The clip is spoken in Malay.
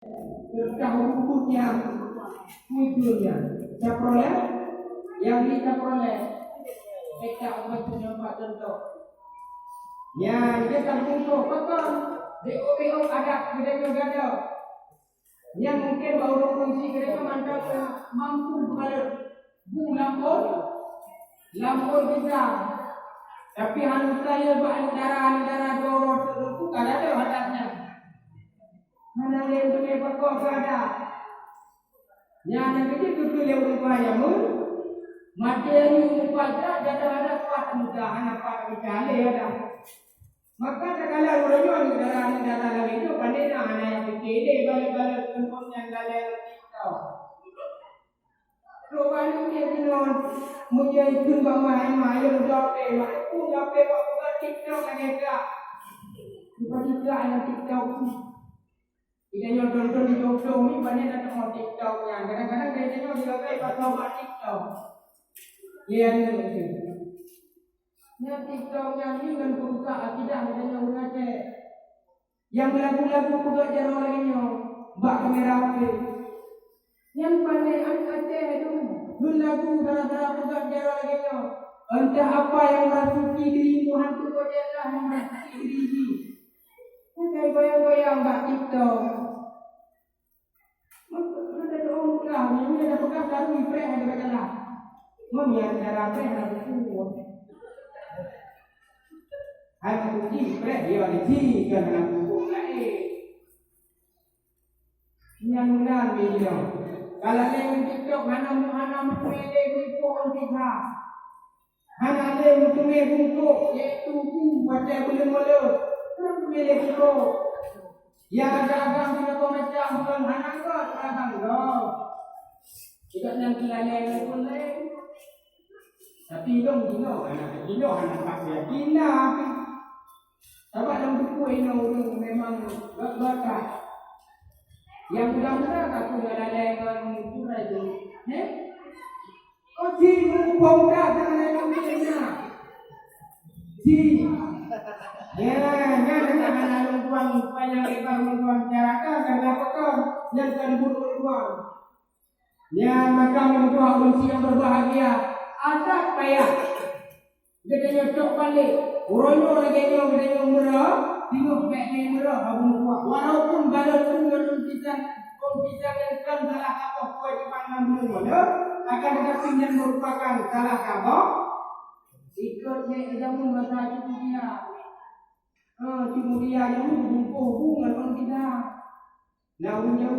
bertahu rambutnya, kuikunya, caproleh, yang di caproleh, kita umat punya Pak Contoh. Ya, dia tak contoh, betul. BO ada, kita juga ada. Yang mungkin baru fungsi mereka mantap mampu kalau lampur bisa. Tapi anu saya antara dorong itu kada ada hadapnya. Mana yang punya pokok kada. Yang kecil itu yang upaya materi upaya ada kuat mudah anak pak bicara ada. Maka segala orang negara lagi itu pandai anak yang kecil balik contohnya dalam kita. Roban dia bilang muda itu main yang dapat aku dapat buat TikTok lagi tak. Bukan juga anak TikTok. Kita nonton di YouTube ni banyak datang mau TikToknya. Kadang-kadang dia tengok dia pakai buat TikTok. Dia ni. Yang TikToknya ni kan buka tidak hanya mengaje. Yang lagu-lagu juga jarang lagi nyo. Mbak kamera apa? Yang pandai angkat itu lagu darah-darah buka jarang lagi nyo. Entah apa yang merasuki dirimu hantu kau jelah yang merasuki diri. Kayak goyang-goyang mbak TikTok. Ada orang pegang, yang ada pegang lalu ipreh ada berjalan. Memian darah preh ada berkuat. Ada kunci preh dia ada ji kan ada kuat lain. Yang benar dia. Kalau yang TikTok mana memilih ikut kita. Hana ada memilih untuk iaitu baca boleh-boleh. Kan memilih ikut. Yang agak-agak kita macam bukan hana kot agak loh. Tidak nanti lain pun lain. Tapi dong anak pakai Cina. Sebab dalam buku ini memang berkat. Yang mudah-mudah aku ada dengan surah itu. Oh si mumpung dah dengan Cina. Si jangan tuan banyak lebar tuan carakan karena pekan yang kan buruk tuan. Ya maka tuan usia yang berbahagia ada payah. Gedenya cok balik. Uronyo lagi nyo gedenya murah, tengok baiknya murah abang tuan. Walaupun badan tu pisang yang kan salah apa kewajiban dulu akan tetapi yang merupakan salah apa ikutnya jamun masa itu dia. Cuma dia yang hubungan orang kita. Naunnya